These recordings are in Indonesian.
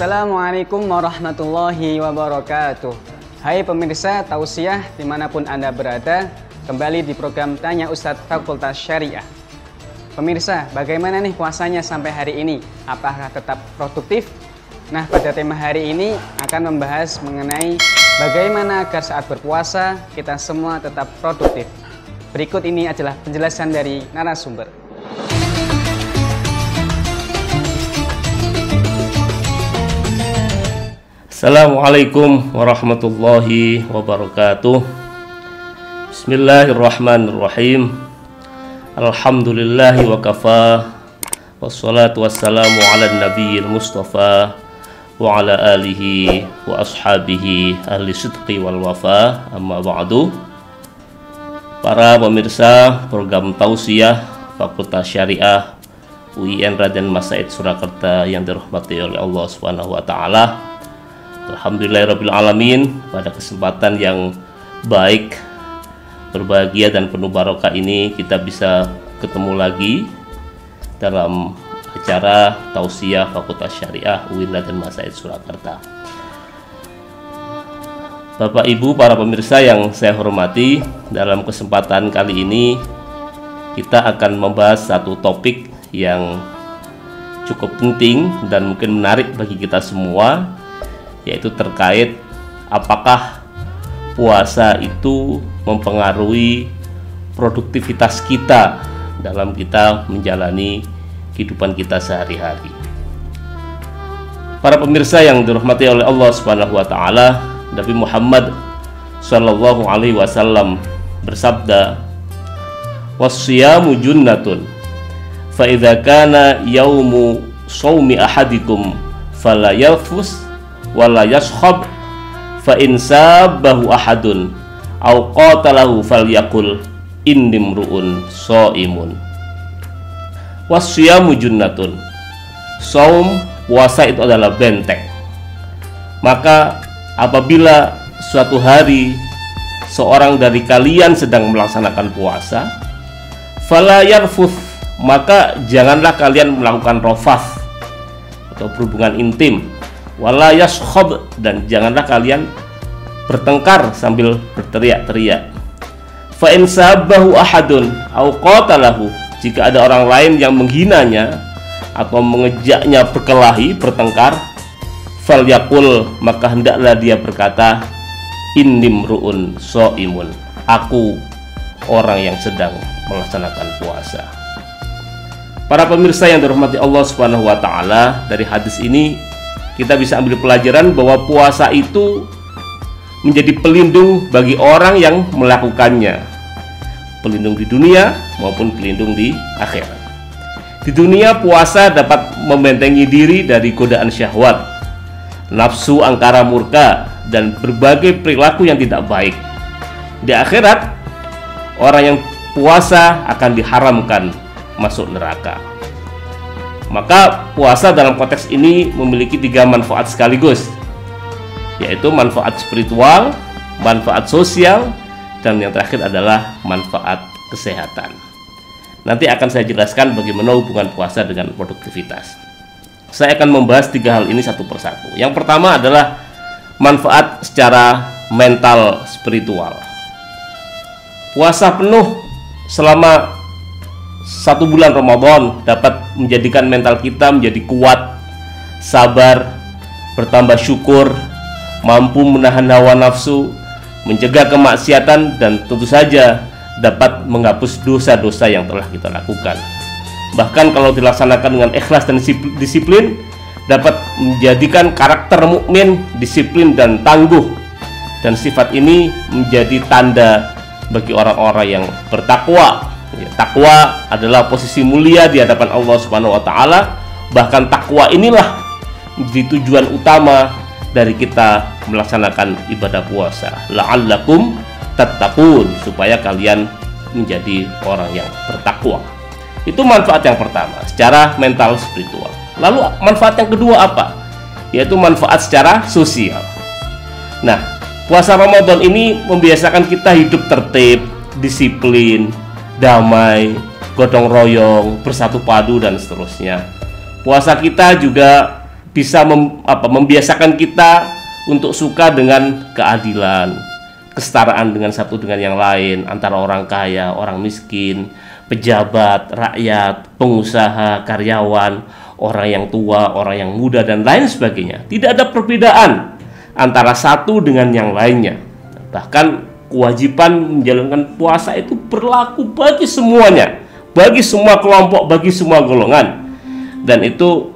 Assalamualaikum warahmatullahi wabarakatuh. Hai pemirsa tausiah dimanapun Anda berada, kembali di program Tanya Ustadz Fakultas Syariah. Pemirsa, bagaimana nih puasanya sampai hari ini? Apakah tetap produktif? Nah, pada tema hari ini akan membahas mengenai bagaimana agar saat berpuasa kita semua tetap produktif. Berikut ini adalah penjelasan dari narasumber. Assalamualaikum warahmatullahi wabarakatuh. Bismillahirrahmanirrahim. Alhamdulillahi wa kafa. Wassalatu wassalamu ala nabiyil mustafa wa ala alihi wa ashabihi ahli sidqi wal wafa. Amma ba'du. Para pemirsa program tausiah Fakultas Syariah UIN Raden Mas Said Surakarta yang dirahmati oleh Allah Subhanahu wa taala. Alhamdulillahirabbil alamin, pada kesempatan yang baik, berbahagia dan penuh barokah ini kita bisa ketemu lagi dalam acara tausiah Fakultas Syariah UIN Raden Mas Said Surakarta. Bapak Ibu para pemirsa yang saya hormati, dalam kesempatan kali ini kita akan membahas satu topik yang cukup penting dan mungkin menarik bagi kita semua, yaitu terkait apakah puasa itu mempengaruhi produktivitas kita dalam kita menjalani kehidupan kita sehari-hari. Para pemirsa yang dirahmati oleh Allah Subhanahu wa taala, Nabi Muhammad sallallahu alaihi wasallam bersabda, "Was-siyamu junnatun, fa idza kana yaumu shaumi ahadikum fala yarfus wala yashkhab, fa in sabahu ahadun aw qatalahu falyaqul innimruun shaimun." Wasyamu junnatun. Saum, puasa itu adalah benteng. Maka apabila suatu hari seorang dari kalian sedang melaksanakan puasa, fala yarfuth, maka janganlah kalian melakukan rafath atau berhubungan intim, wala yashkhab, dan janganlah kalian bertengkar sambil berteriak-teriak. Fa in sabahu ahadun au qatalahu, jika ada orang lain yang menghinanya atau mengejaknya berkelahi, bertengkar, falyaqul, maka hendaklah dia berkata, innimruun shaimun, aku orang yang sedang melaksanakan puasa. Para pemirsa yang dirahmati Allah Subhanahu wa taala, dari hadis ini kita bisa ambil pelajaran bahwa puasa itu menjadi pelindung bagi orang yang melakukannya, pelindung di dunia maupun pelindung di akhirat. Di dunia, puasa dapat membentengi diri dari godaan syahwat, nafsu angkara murka, dan berbagai perilaku yang tidak baik. Di akhirat, orang yang puasa akan diharamkan masuk neraka. Maka puasa dalam konteks ini memiliki 3 manfaat sekaligus, yaitu manfaat spiritual, manfaat sosial, dan yang terakhir adalah manfaat kesehatan. Nanti akan saya jelaskan bagaimana hubungan puasa dengan produktivitas. Saya akan membahas 3 hal ini satu persatu. Yang pertama adalah manfaat secara mental spiritual. Puasa penuh selama 1 bulan Ramadan dapat menjadikan mental kita menjadi kuat, sabar, bertambah syukur, mampu menahan hawa nafsu, mencegah kemaksiatan, dan tentu saja dapat menghapus dosa-dosa yang telah kita lakukan. Bahkan kalau dilaksanakan dengan ikhlas dan disiplin, dapat menjadikan karakter mukmin disiplin dan tangguh, dan sifat ini menjadi tanda bagi orang-orang yang bertakwa. Takwa adalah posisi mulia di hadapan Allah Subhanahu wa taala. Bahkan takwa inilah menjadi tujuan utama dari kita melaksanakan ibadah puasa. La'allakum tattaqun, supaya kalian menjadi orang yang bertakwa. Itu manfaat yang pertama, secara mental spiritual. Lalu manfaat yang kedua apa? Yaitu manfaat secara sosial. Nah, puasa Ramadan ini membiasakan kita hidup tertib, disiplin, damai, gotong royong, bersatu padu, dan seterusnya. Puasa kita juga bisa membiasakan kita untuk suka dengan keadilan, kesetaraan dengan satu dengan yang lain, antara orang kaya, orang miskin, pejabat, rakyat, pengusaha, karyawan, orang yang tua, orang yang muda, dan lain sebagainya. Tidak ada perbedaan antara satu dengan yang lainnya. Bahkan kewajiban menjalankan puasa itu berlaku bagi semuanya, bagi semua kelompok, bagi semua golongan. Dan itu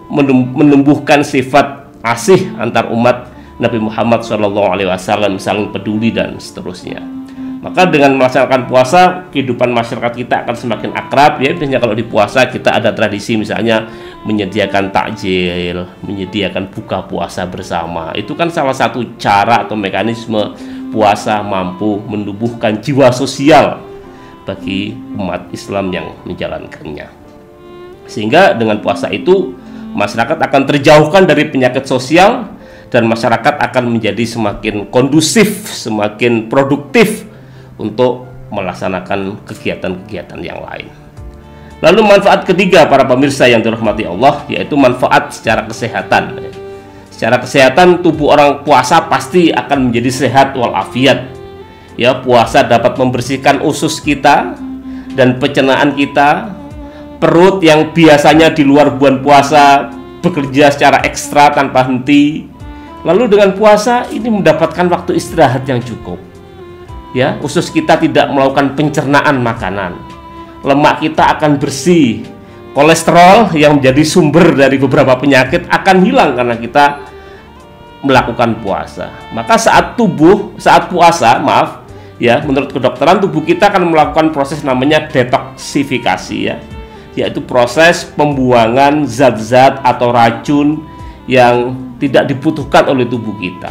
menumbuhkan sifat asih antar umat Nabi Muhammad SAW, saling peduli dan seterusnya. Maka dengan melaksanakan puasa, kehidupan masyarakat kita akan semakin akrab ya. Biasanya kalau di puasa kita ada tradisi misalnya menyediakan takjil, menyediakan buka puasa bersama. Itu kan salah satu cara atau mekanisme puasa mampu menumbuhkan jiwa sosial bagi umat Islam yang menjalankannya. Sehingga dengan puasa itu masyarakat akan terjauhkan dari penyakit sosial dan masyarakat akan menjadi semakin kondusif, semakin produktif untuk melaksanakan kegiatan-kegiatan yang lain. Lalu manfaat ketiga para pemirsa yang dirahmati Allah, yaitu manfaat secara kesehatan. Secara kesehatan tubuh orang puasa pasti akan menjadi sehat walafiat. Ya, puasa dapat membersihkan usus kita dan pencernaan kita. Perut yang biasanya di luar bulan puasa bekerja secara ekstra tanpa henti. Lalu dengan puasa ini mendapatkan waktu istirahat yang cukup. Ya, usus kita tidak melakukan pencernaan makanan. Lemak kita akan bersih. Kolesterol yang menjadi sumber dari beberapa penyakit akan hilang karena kita melakukan puasa. Maka saat puasa, menurut kedokteran tubuh kita akan melakukan proses namanya detoksifikasi ya. Yaitu proses pembuangan zat-zat atau racun yang tidak dibutuhkan oleh tubuh kita.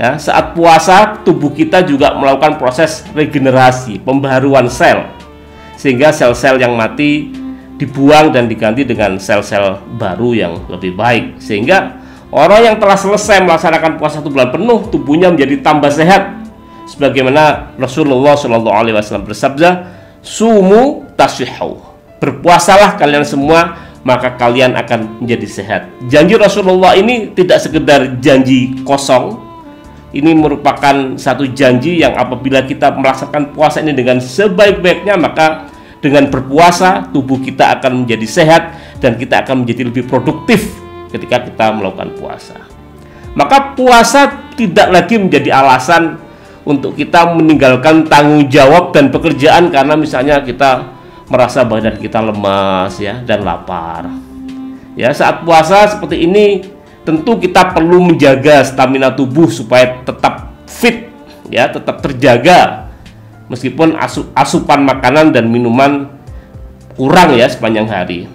Ya, saat puasa tubuh kita juga melakukan proses regenerasi, pembaharuan sel, sehingga sel-sel yang mati dibuang dan diganti dengan sel-sel baru yang lebih baik. Sehingga orang yang telah selesai melaksanakan puasa 1 bulan penuh, tubuhnya menjadi tambah sehat. Sebagaimana Rasulullah SAW bersabda, "Sumu tasihhu." Berpuasalah kalian semua, maka kalian akan menjadi sehat. Janji Rasulullah ini tidak sekedar janji kosong. Ini merupakan satu janji yang apabila kita melaksanakan puasa ini dengan sebaik-baiknya, maka dengan berpuasa tubuh kita akan menjadi sehat dan kita akan menjadi lebih produktif ketika kita melakukan puasa. Maka puasa tidak lagi menjadi alasan untuk kita meninggalkan tanggung jawab dan pekerjaan karena misalnya kita merasa badan kita lemas ya dan lapar. Ya, saat puasa seperti ini tentu kita perlu menjaga stamina tubuh supaya tetap fit ya, tetap terjaga meskipun asupan makanan dan minuman kurang ya sepanjang hari.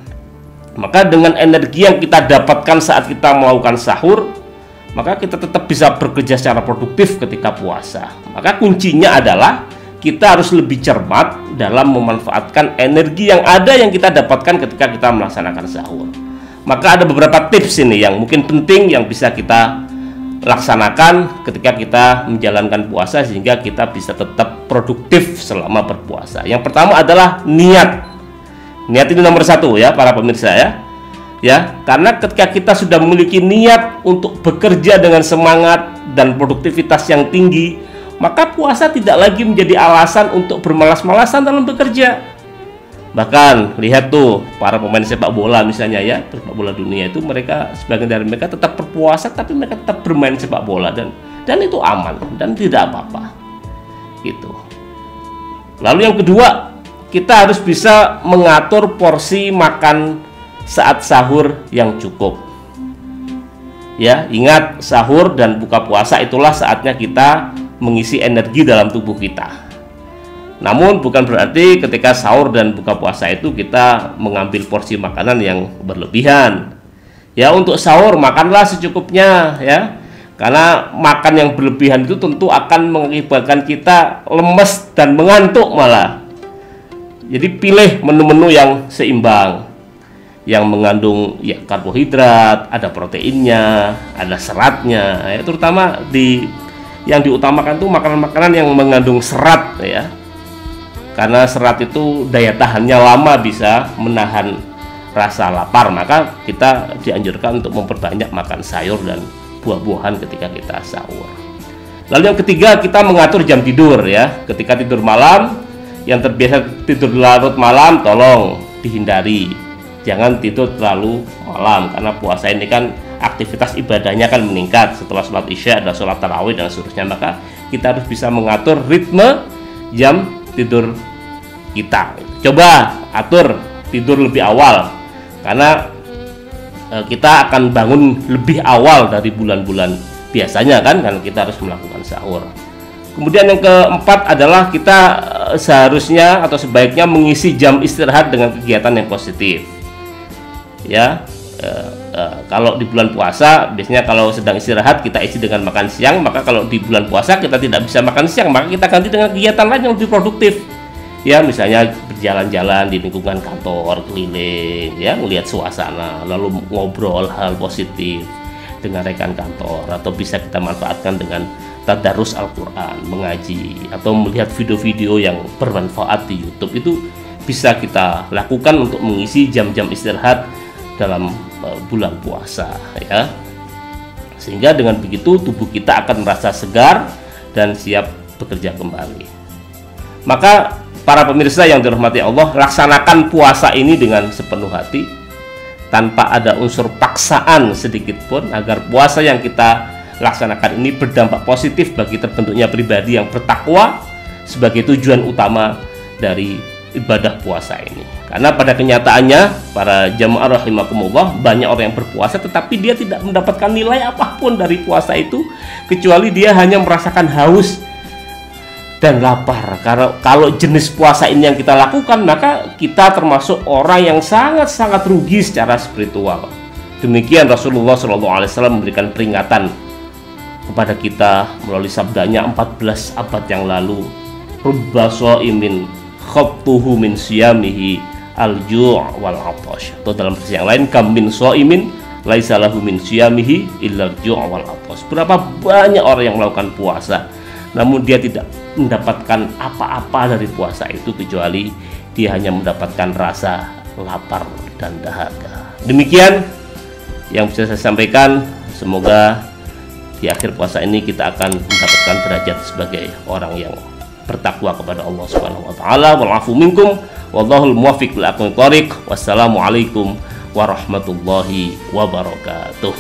Maka dengan energi yang kita dapatkan saat kita melakukan sahur, maka kita tetap bisa bekerja secara produktif ketika puasa. Maka kuncinya adalah kita harus lebih cermat dalam memanfaatkan energi yang ada yang kita dapatkan ketika kita melaksanakan sahur. Maka ada beberapa tips ini yang mungkin penting yang bisa kita laksanakan ketika kita menjalankan puasa sehingga kita bisa tetap produktif selama berpuasa. Yang pertama adalah niat. Niat ini nomor 1 ya para pemirsa ya. Ya, karena ketika kita sudah memiliki niat untuk bekerja dengan semangat dan produktivitas yang tinggi, maka puasa tidak lagi menjadi alasan untuk bermalas-malasan dalam bekerja. Bahkan lihat tuh para pemain sepak bola misalnya ya, sepak bola dunia itu mereka sebagian dari mereka tetap berpuasa tapi mereka tetap bermain sepak bola dan itu aman dan tidak apa-apa. Gitu. Lalu yang kedua, kita harus bisa mengatur porsi makan saat sahur yang cukup. Ya, ingat sahur dan buka puasa itulah saatnya kita mengisi energi dalam tubuh kita. Namun bukan berarti ketika sahur dan buka puasa itu kita mengambil porsi makanan yang berlebihan. Ya, untuk sahur makanlah secukupnya ya. Karena makan yang berlebihan itu tentu akan mengakibatkan kita lemes dan mengantuk malah. Jadi pilih menu-menu yang seimbang, yang mengandung ya karbohidrat, ada proteinnya, ada seratnya. Ya, terutama yang diutamakan itu makanan-makanan yang mengandung serat ya, karena serat itu daya tahannya lama, bisa menahan rasa lapar, maka kita dianjurkan untuk memperbanyak makan sayur dan buah-buahan ketika kita sahur. Lalu yang ketiga, kita mengatur jam tidur ya. Ketika tidur malam, yang terbiasa tidur larut malam tolong dihindari. Jangan tidur terlalu malam, karena puasa ini kan aktivitas ibadahnya kan meningkat. Setelah sholat isya ada sholat tarawih dan seterusnya, maka kita harus bisa mengatur ritme jam tidur kita. Coba atur tidur lebih awal, karena kita akan bangun lebih awal dari bulan-bulan biasanya kan, karena kita harus melakukan sahur. Kemudian yang keempat adalah kita seharusnya atau sebaiknya mengisi jam istirahat dengan kegiatan yang positif ya. Kalau di bulan puasa biasanya kalau sedang istirahat kita isi dengan makan siang, maka kalau di bulan puasa kita tidak bisa makan siang, maka kita ganti dengan kegiatan lain yang lebih produktif ya, misalnya berjalan-jalan di lingkungan kantor, keliling ya, melihat suasana, lalu ngobrol hal positif dengan rekan kantor, atau bisa kita manfaatkan dengan tadarus Al-Quran, mengaji, atau melihat video-video yang bermanfaat di YouTube. Itu bisa kita lakukan untuk mengisi jam-jam istirahat dalam bulan puasa ya, sehingga dengan begitu tubuh kita akan merasa segar dan siap bekerja kembali. Maka para pemirsa yang dirahmati Allah, laksanakan puasa ini dengan sepenuh hati tanpa ada unsur paksaan sedikit pun, agar puasa yang kita laksanakan ini berdampak positif bagi terbentuknya pribadi yang bertakwa sebagai tujuan utama dari ibadah puasa ini. Karena pada kenyataannya para jamaah rahimakumullah, banyak orang yang berpuasa tetapi dia tidak mendapatkan nilai apapun dari puasa itu, kecuali dia hanya merasakan haus dan lapar. Karena kalau jenis puasa ini yang kita lakukan, maka kita termasuk orang yang sangat-sangat rugi secara spiritual. Demikian Rasulullah SAW memberikan peringatan kepada kita melalui sabdanya 14 abad yang lalu, rubba shaimin khabtuhu min siyamihi al-ju' wal 'atash. Atau dalam versi yang lain, kam min shaimin laisa lahu min siyamihi illa al-ju' wal 'atash. Berapa banyak orang yang melakukan puasa namun dia tidak mendapatkan apa-apa dari puasa itu, kecuali dia hanya mendapatkan rasa lapar dan dahaga. Demikian yang bisa saya sampaikan. Semoga di akhir puasa ini kita akan mendapatkan derajat sebagai orang yang bertakwa kepada Allah Subhanahu wa taala. Wal 'afu minkum wallahul muwaffiq lil aqwamit thoriq. Wassalamualaikum warahmatullahi wabarakatuh.